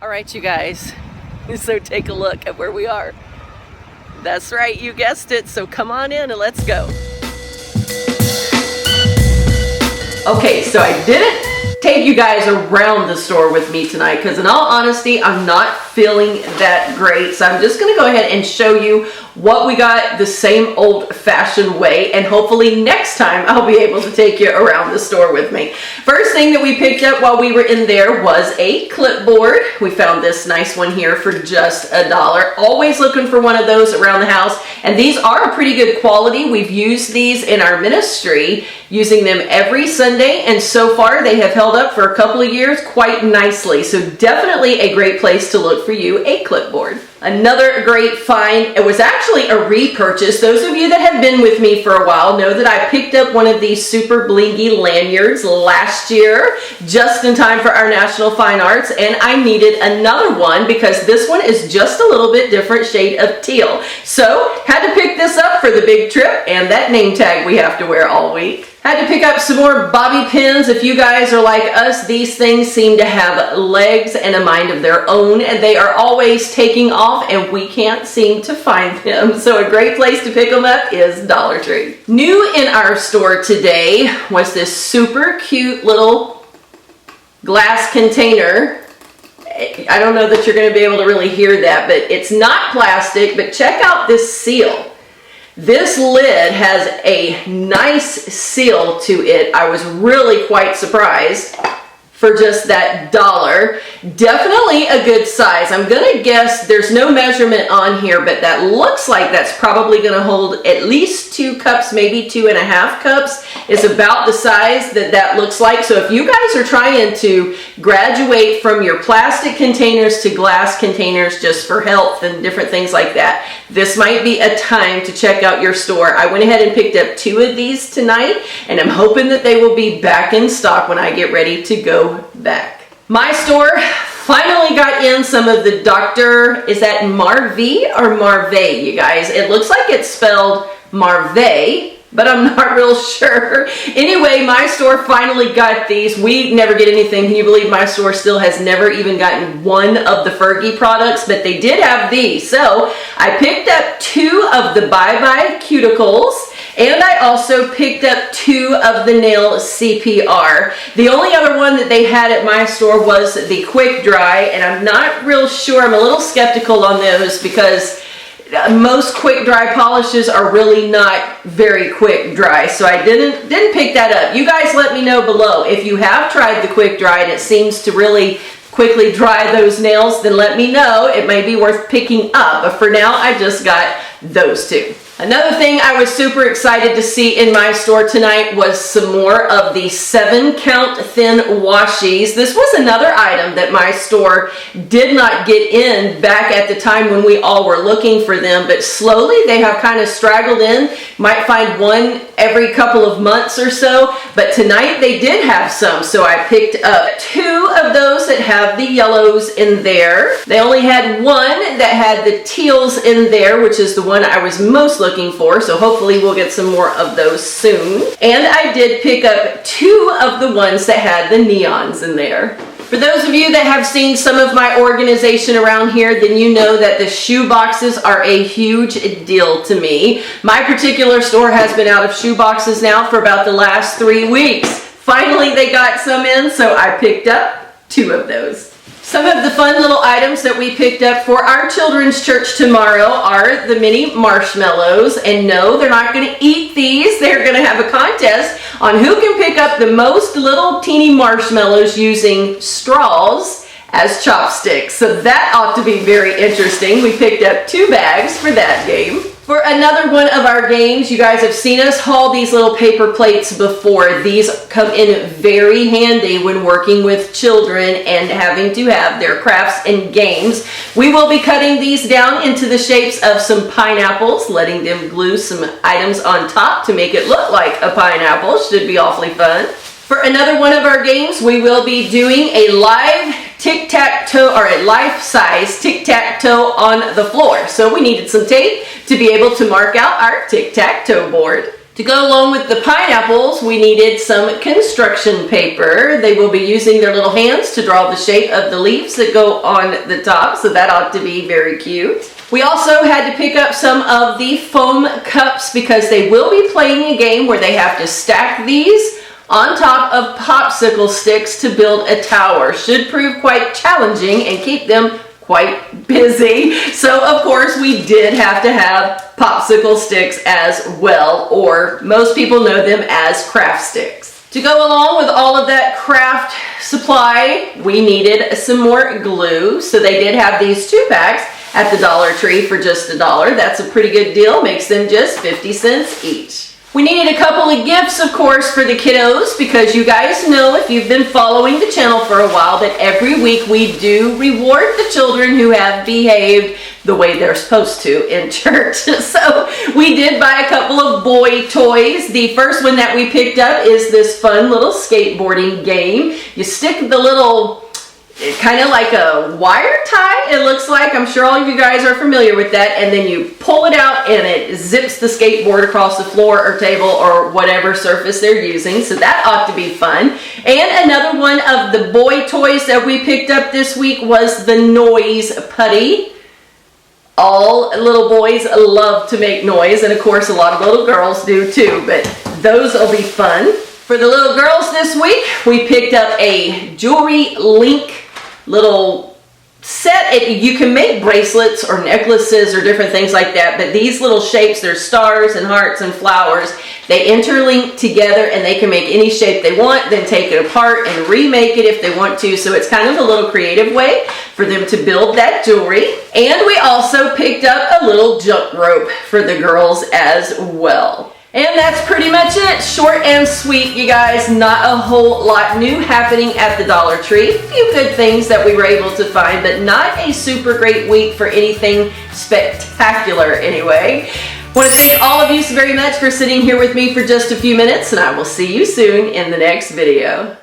All right, you guys, so take a look at where we are. That's right, you guessed it, so come on in and let's go. Okay, so I didn't take you guys around the store with me tonight because in all honesty, I'm not feeling that great. So I'm just gonna go ahead and show you what we got the same old-fashioned way, and hopefully next time I'll be able to take you around the store with me. First thing that we picked up while we were in there was a clipboard. We found this nice one here for just $1. Always looking for one of those around the house, and these are a pretty good quality. We've used these in our ministry, using them every Sunday, and so far they have held up for a couple of years quite nicely. So definitely a great place to look for you a clipboard. Another great find, it was actually a repurchase. Those of you that have been with me for a while know that I picked up one of these super blingy lanyards last year, just in time for our National Fine Arts, and I needed another one because this one is just a little bit different shade of teal. So, had to pick this up for the big trip and that name tag we have to wear all week. Had to pick up some more bobby pins. If you guys are like us, these things seem to have legs and a mind of their own, and they are always taking off and we can't seem to find them. So a great place to pick them up is Dollar Tree. New in our store today was this super cute little glass container. I don't know that you're going to be able to really hear that, but it's not plastic, but check out this seal. This lid has a nice seal to it. I was really quite surprised for just that $1. Definitely a good size. I'm gonna guess there's no measurement on here, but that looks like that's probably gonna hold at least 2 cups, maybe 2.5 cups. It's about the size that that looks like. So if you guys are trying to graduate from your plastic containers to glass containers just for health and different things like that, this might be a time to check out your store. I went ahead and picked up 2 of these tonight, and I'm hoping that they will be back in stock when I get ready to go back. My store finally got in some of the is that Marvey or Marvey, you guys? It looks like it's spelled Marvey, but I'm not real sure. Anyway, my store finally got these. We never get anything. Can you believe my store still has never even gotten one of the Fergie products, but they did have these. So I picked up 2 of the Bye Bye Cuticles, and I also picked up 2 of the Nail CPR. The only other one that they had at my store was the Quick Dry, and I'm not real sure. I'm a little skeptical on those because most quick dry polishes are really not very quick dry, so I didn't pick that up. You guys let me know below if you have tried the quick dry and it seems to really quickly dry those nails, then let me know. It may be worth picking up, but for now I just got those 2. Another thing I was super excited to see in my store tonight was some more of the 7-count thin washies. This was another item that my store did not get in back at the time when we all were looking for them, but slowly they have kind of straggled in. Might find one every couple of months or so, but tonight they did have some, so I picked up 2 of those that have the yellows in there. They only had one that had the teals in there, which is the one I was most looking for, so hopefully we'll get some more of those soon. And I did pick up 2 of the ones that had the neons in there. For those of you that have seen some of my organization around here, then you know that the shoe boxes are a huge deal to me. My particular store has been out of shoe boxes now for about the last 3 weeks. Finally they got some in, so I picked up 2 of those. Some of the fun little items that we picked up for our children's church tomorrow are the mini marshmallows. And no, they're not going to eat these. They're going to have a contest on who can pick up the most little teeny marshmallows using straws as chopsticks. So that ought to be very interesting. We picked up 2 bags for that game. For another one of our games, you guys have seen us haul these little paper plates before. These come in very handy when working with children and having to have their crafts and games. We will be cutting these down into the shapes of some pineapples, letting them glue some items on top to make it look like a pineapple. Should be awfully fun. For another one of our games, we will be doing a live tic-tac-toe, or a life-size tic-tac-toe on the floor. So we needed some tape to be able to mark out our tic-tac-toe board. To go along with the pineapples, we needed some construction paper. They will be using their little hands to draw the shape of the leaves that go on the top, so that ought to be very cute. We also had to pick up some of the foam cups because they will be playing a game where they have to stack these on top of popsicle sticks to build a tower. Should prove quite challenging and keep them quite busy. So of course we did have to have popsicle sticks as well, or most people know them as craft sticks. To go along with all of that craft supply, we needed some more glue. So they did have these 2 packs at the Dollar Tree for just $1. That's a pretty good deal, makes them just 50 cents each. We needed a couple of gifts, of course, for the kiddos, because you guys know, if you've been following the channel for a while, that every week we do reward the children who have behaved the way they're supposed to in church. So we did buy a couple of boy toys. The first one that we picked up is this fun little skateboarding game. You stick the little, kind of like a wire tie, it looks like. I'm sure all of you guys are familiar with that. And then you pull it out and it zips the skateboard across the floor or table or whatever surface they're using. So that ought to be fun. And another one of the boy toys that we picked up this week was the noise putty. All little boys love to make noise, and of course a lot of little girls do too, but those will be fun. For the little girls this week, we picked up a jewelry link little set. You can make bracelets or necklaces or different things like that, but these little shapes, they're stars and hearts and flowers. They interlink together and they can make any shape they want, then take it apart and remake it if they want to. So it's kind of a little creative way for them to build that jewelry. And we also picked up a little jump rope for the girls as well. And that's pretty much it. Short and sweet, you guys. Not a whole lot new happening at the Dollar Tree. A few good things that we were able to find, but not a super great week for anything spectacular anyway. I want to thank all of you so very much for sitting here with me for just a few minutes, and I will see you soon in the next video.